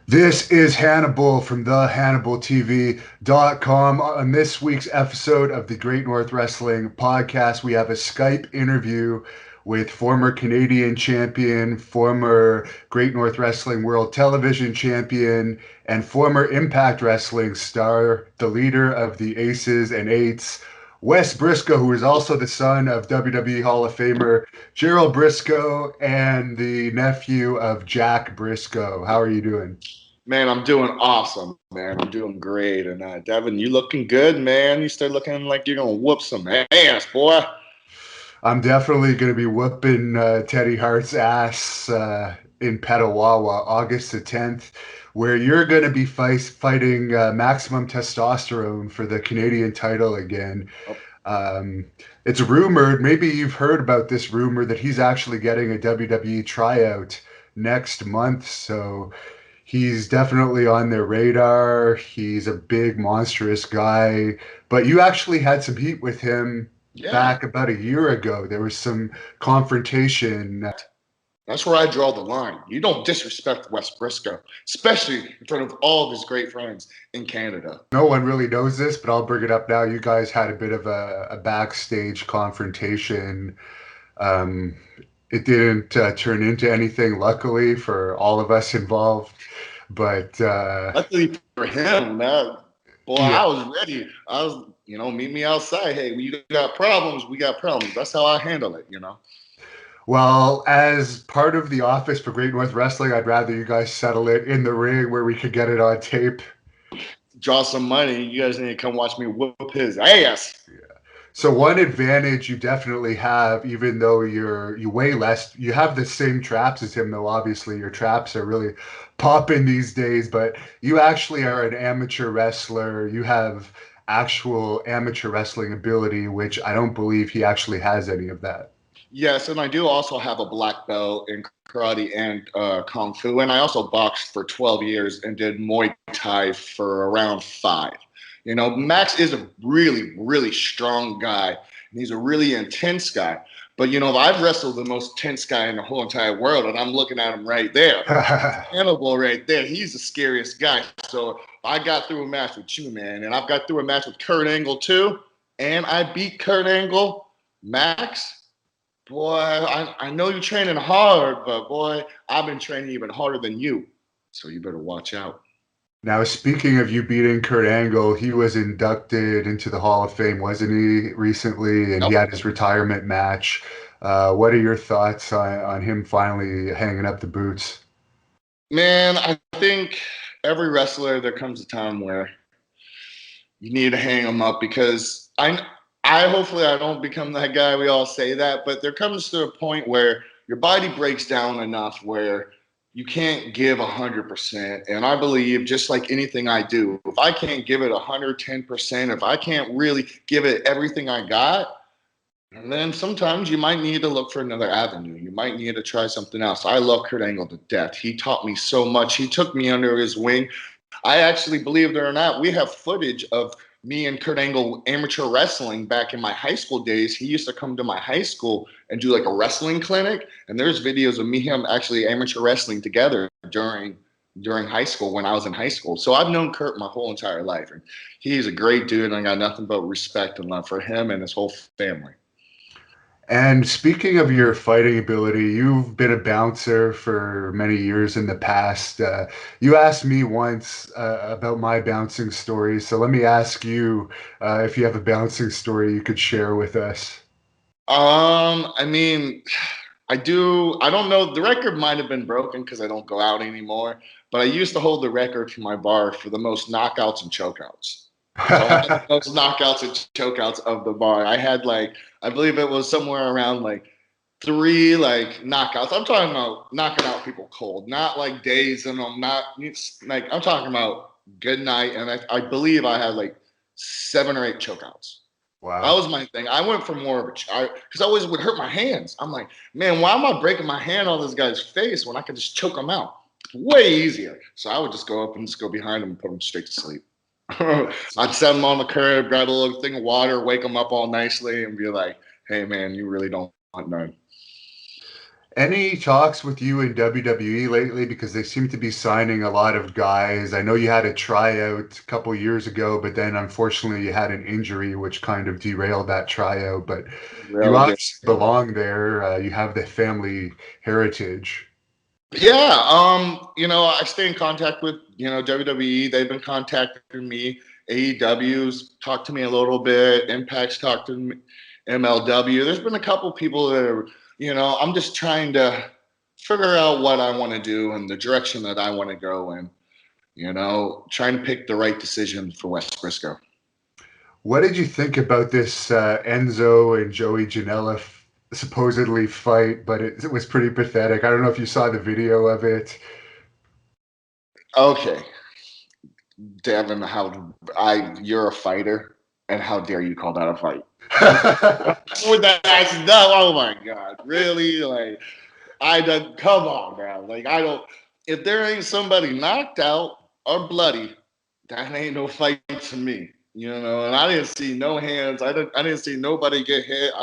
This is Hannibal from the HannibalTV.com. On this week's episode of the Great North Wrestling Podcast, we have a Skype interview with former Canadian champion, former Great North Wrestling World Television champion, and former Impact Wrestling star, the leader of the Aces and Eights, Wes Brisco, who is also the son of WWE Hall of Famer Gerald Brisco and the nephew of Jack Brisco. How are you doing? Man, I'm doing awesome, man. I'm doing great. And Devin, you looking good, man. You start looking like you're gonna whoop some ass, boy. I'm definitely going to be whooping Teddy Hart's ass in Petawawa, August the 10th, where you're going to be fighting Maximum Testosterone for the Canadian title again. Oh, Um, it's rumored, maybe you've heard about this rumor, that he's actually getting a WWE tryout next month. So he's definitely on their radar. He's a big, monstrous guy. But you actually had some heat with him yeah. back about a year ago. There was some confrontation. That's where I draw the line. You don't disrespect Wes Brisco, especially in front of all of his great friends in Canada. No one really knows this, but I'll bring it up now. You guys had a bit of a backstage confrontation. Um, it didn't turn into anything, luckily, for all of us involved. But Luckily for him, man. Boy, yeah. I was ready. Meet me outside. Hey, when you got problems, we got problems. That's how I handle it. Well, as part of the office for Great North Wrestling, I'd rather you guys settle it in the ring where we could get it on tape. Draw some money. You guys need to come watch me whoop his ass. So one advantage you definitely have, even though you weigh less, you have the same traps as him, though obviously your traps are really popping these days, but you actually are an amateur wrestler. You have actual amateur wrestling ability, which I don't believe he actually has any of that. Yes, and I do also have a black belt in karate and kung fu, and I also boxed for 12 years and did Muay Thai for around 5. Max is a really, really strong guy, and he's a really intense guy. But I've wrestled the most tense guy in the whole entire world, and I'm looking at him right there. Hannibal right there. He's the scariest guy. So I got through a match with you, man, and I've got through a match with Kurt Angle too, and I beat Kurt Angle. Max, boy, I know you're training hard, but boy, I've been training even harder than you. So you better watch out. Now, speaking of you beating Kurt Angle, he was inducted into the Hall of Fame, wasn't he, recently? And he Nope. had his retirement match. What are your thoughts on him finally hanging up the boots? Man, I think every wrestler there comes a time where you need to hang them up because I hopefully I don't become that guy. We all say that, but there comes to a point where your body breaks down enough where you can't give 100%. And I believe, just like anything I do, if I can't give it 110%, if I can't really give it everything I got, and then sometimes you might need to look for another avenue. You might need to try something else. I love Kurt Angle to death. He taught me so much. He took me under his wing. I actually, believe it or not, we have footage of me and Kurt Angle amateur wrestling back in my high school days. He used to come to my high school and do like a wrestling clinic. And there's videos of me and him actually amateur wrestling together during high school when I was in high school. So I've known Kurt my whole entire life. And he's a great dude, and I got nothing but respect and love for him and his whole family. And speaking of your fighting ability, you've been a bouncer for many years in the past. You asked me once about my bouncing story, so let me ask you if you have a bouncing story you could share with us. I mean, I do. I don't know. The record might have been broken because I don't go out anymore. But I used to hold the record for my bar for the most knockouts and chokeouts. So I had the most knockouts and chokeouts of the bar. I had I believe it was somewhere around like 3 knockouts. I'm talking about knocking out people cold, not like days and I'm not like I'm talking about good night. And I believe I had like 7 or 8 chokeouts. That Wow. was my thing. I went for more of a because I always would hurt my hands. I'm like, man, why am I breaking my hand on this guy's face when I could just choke him out? Way easier. So I would just go up and just go behind him and put him straight to sleep. That's I'd set him on the curb, grab a little thing of water, wake him up all nicely, and be like, hey, man, you really don't want none. Any talks with you in WWE lately? Because they seem to be signing a lot of guys. I know you had a tryout a couple years ago, but then unfortunately you had an injury which kind of derailed that tryout. But you Really did. obviously belong there. You have the family heritage. Yeah, I stay in contact with, WWE. They've been contacting me. AEW's talked to me a little bit. Impact's talked to me. MLW. There's been a couple people that are, I'm just trying to figure out what I want to do and the direction that I want to go in. Trying to pick the right decision for Wes Brisco. What did you think about this Enzo and Joey Janela supposedly fight? But it was pretty pathetic. I don't know if you saw the video of it. Okay, Devin, you're a fighter, and how dare you call that a fight? With that, no, oh my God, really? Like, come on, man. Like, I don't. If there ain't somebody knocked out or bloody, that ain't no fight to me. And I didn't see no hands. I didn't see nobody get hit.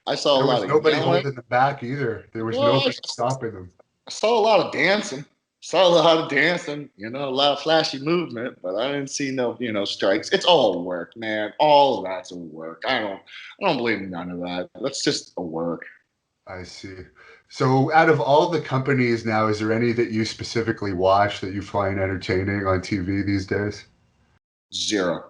I saw a There lot was of nobody yelling. holding them back either. There was Well, nobody stopping them. I saw a lot of dancing. Saw a lot of dancing, a lot of flashy movement, but I didn't see no, strikes. It's all work, man. All of that's a work. I don't believe in none of that. That's just a work. I see. So, out of all the companies now, is there any that you specifically watch that you find entertaining on TV these days? Zero.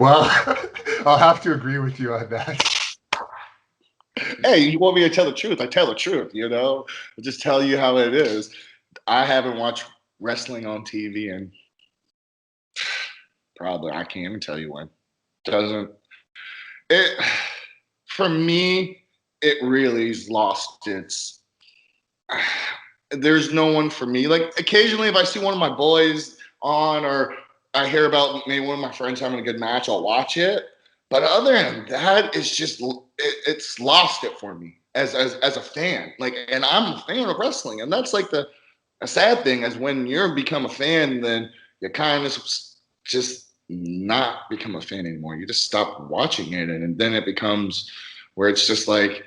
Well, I'll have to agree with you on that. Hey, you want me to tell the truth? I tell the truth, I just tell you how it is. I haven't watched wrestling on TV and probably I can't even tell you when. Doesn't it for me, it really's lost its there's no one for me. Like occasionally if I see one of my boys on or I hear about maybe one of my friends having a good match, I'll watch it. But other than that, it's lost it for me as a fan. Like, and I'm a fan of wrestling, and that's like a sad thing is when you're become a fan, then you kind of just not become a fan anymore. You just stop watching it, and then it becomes where it's just like,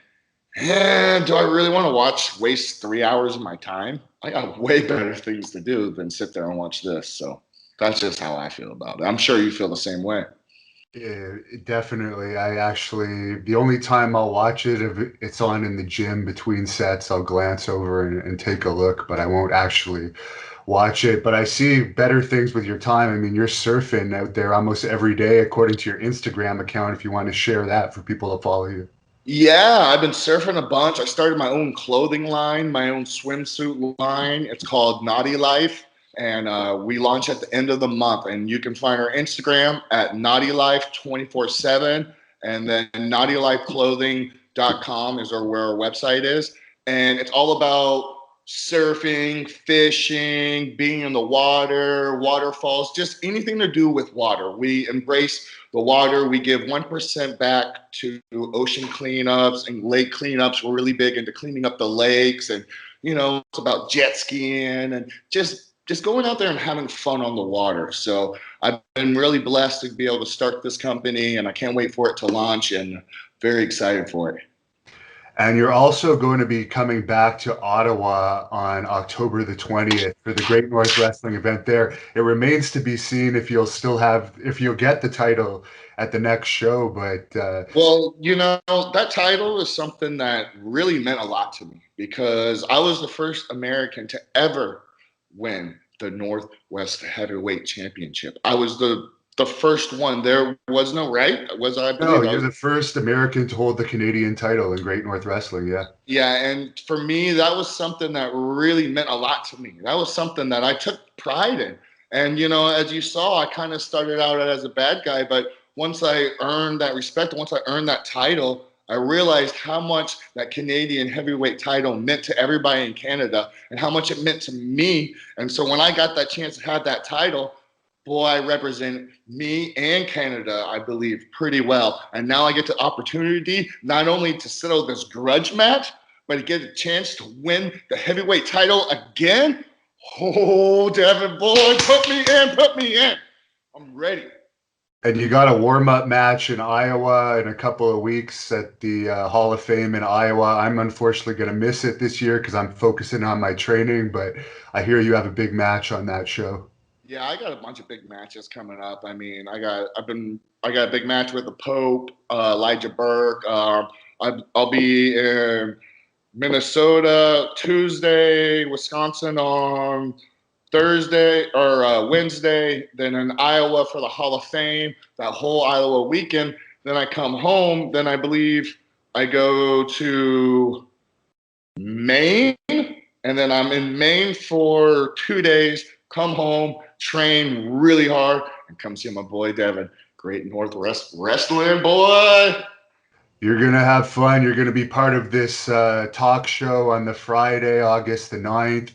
do I really want to waste 3 hours of my time? I got way better things to do than sit there and watch this. So that's just how I feel about it. I'm sure you feel the same way. Yeah, definitely. The only time I'll watch it, if it's on in the gym between sets, I'll glance over and take a look, but I won't actually watch it. But I see better things with your time. I mean, you're surfing out there almost every day, according to your Instagram account, if you want to share that for people to follow you. Yeah, I've been surfing a bunch. I started my own clothing line, my own swimsuit line. It's called Naughty Life. And we launch at the end of the month. And you can find our Instagram at Naughty Life 24/7. And then naughtylifeclothing.com is where our website is. And it's all about surfing, fishing, being in the water, waterfalls, just anything to do with water. We embrace the water. We give 1% back to ocean cleanups and lake cleanups. We're really big into cleaning up the lakes, and it's about jet skiing and just going out there and having fun on the water. So I've been really blessed to be able to start this company, and I can't wait for it to launch, and very excited for it. And you're also going to be coming back to Ottawa on October the 20th for the Great North Wrestling event there. It remains to be seen if you'll get the title at the next show. But well, that title is something that really meant a lot to me because I was the first American to ever win the Northwest Heavyweight Championship. I was the first one. There was no right. I no, believe I you're was. the first American to hold the Canadian title in Great North Wrestling. Yeah. Yeah, and for me, that was something that really meant a lot to me. That was something that I took pride in. And as you saw, I kind of started out as a bad guy, but once I earned that respect, once I earned that title, I realized how much that Canadian heavyweight title meant to everybody in Canada and how much it meant to me. And so when I got that chance to have that title, boy, I represent me and Canada, I believe, pretty well. And now I get the opportunity not only to settle this grudge match, but to get a chance to win the heavyweight title again. Oh, Devin, boy, put me in. I'm ready. And you got a warm-up match in Iowa in a couple of weeks at the Hall of Fame in Iowa. I'm unfortunately going to miss it this year because I'm focusing on my training, but I hear you have a big match on that show. Yeah, I got a bunch of big matches coming up. I mean, I got a big match with the Pope, Elijah Burke. I'll be in Minnesota Tuesday, Wisconsin on Thursday or Wednesday, then in Iowa for the Hall of Fame, that whole Iowa weekend. Then I come home. Then I believe I go to Maine, and then I'm in Maine for 2 days, come home, train really hard, and come see my boy Devin. Great Northwest Wrestling, boy. You're going to have fun. You're going to be part of this talk show on the Friday, August the 9th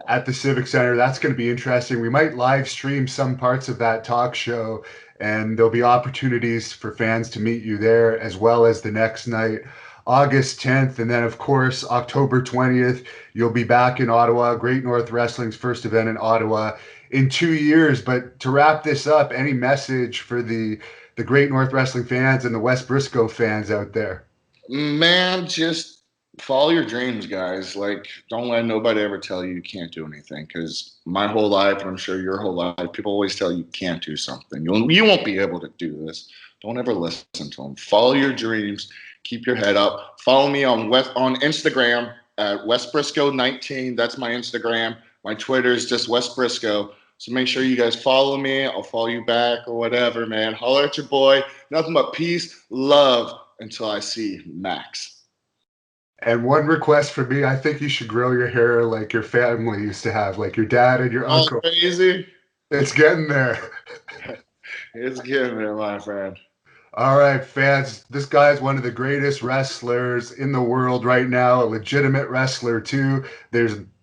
at the Civic Center. That's going to be interesting. We might live stream some parts of that talk show, and there'll be opportunities for fans to meet you there, as well as the next night, August 10th. And then, of course, October 20th, you'll be back in Ottawa. Great North Wrestling's first event in Ottawa in 2 years. But to wrap this up, any message for the Great North Wrestling fans and the Wes Brisco fans out there? Man, just follow your dreams, guys. Like, don't let nobody ever tell you can't do anything. Because my whole life, and I'm sure your whole life, people always tell you can't do something. You won't be able to do this. Don't ever listen to them. Follow your dreams. Keep your head up. Follow me on Instagram at Wes Brisco 19. That's my Instagram. My Twitter is just Wes Brisco. So make sure you guys follow me. I'll follow you back or whatever, man. Holler at your boy. Nothing but peace, love until I see Max. And one request for me, I think you should grow your hair like your family used to have, like your dad and your uncle. Crazy. It's getting there. It's getting there, my friend. All right, fans. This guy is one of the greatest wrestlers in the world right now, a legitimate wrestler too.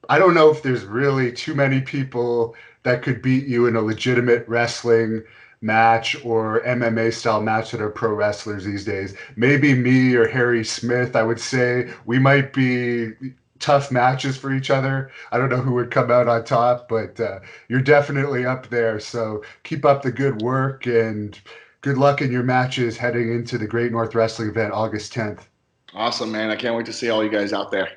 I don't know if there's really too many people that could beat you in a legitimate wrestling match or MMA style match that are pro wrestlers these days. Maybe me or Harry Smith, I would say we might be tough matches for each other. I don't know who would come out on top, but you're definitely up there. So keep up the good work and good luck in your matches heading into the Great North Wrestling event August 10th. Awesome, man. I can't wait to see all you guys out there.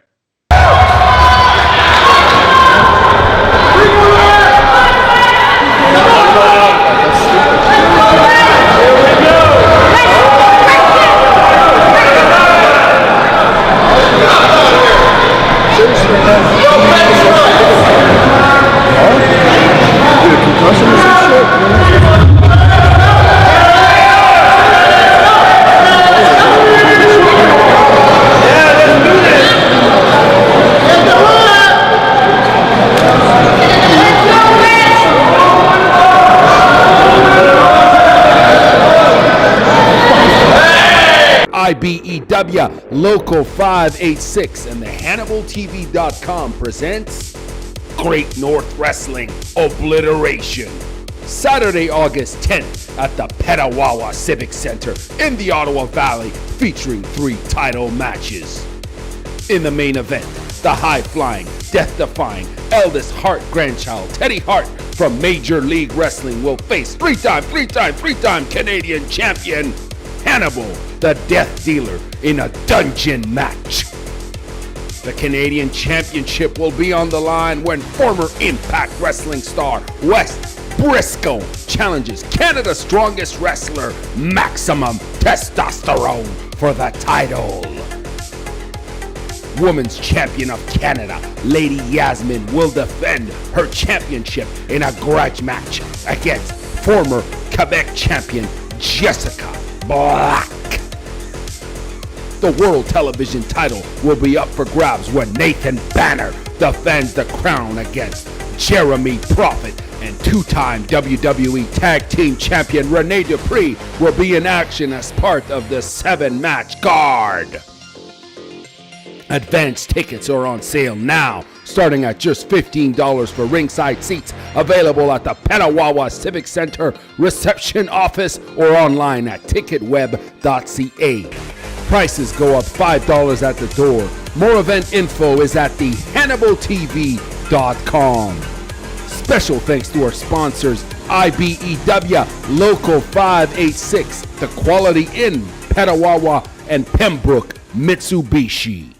IBEW Local 586 and the HannibalTV.com presents Great North Wrestling Obliteration. Saturday, August 10th at the Petawawa Civic Center in the Ottawa Valley, featuring 3 title matches. In the main event, the high-flying, death-defying eldest Hart grandchild, Teddy Hart from Major League Wrestling, will face three-time Canadian champion Hannibal, the Death Dealer, in a dungeon match. The Canadian Championship will be on the line when former Impact Wrestling star Wes Brisco challenges Canada's strongest wrestler, Maximum Testosterone, for the title. Women's Champion of Canada, Lady Yasmin, will defend her championship in a grudge match against former Quebec champion Jessica Black. The World Television title will be up for grabs when Nathan Banner defends the crown against Jeremy Prophet, and 2-time WWE Tag Team Champion Rene Dupree will be in action as part of the 7-match card. Advance tickets are on sale now, starting at just $15 for ringside seats, available at the Petawawa Civic Center reception office or online at ticketweb.ca. Prices go up $5 at the door. More event info is at the HannibalTV.com. Special thanks to our sponsors, IBEW Local 586, The Quality Inn, Petawawa, and Pembroke, Mitsubishi.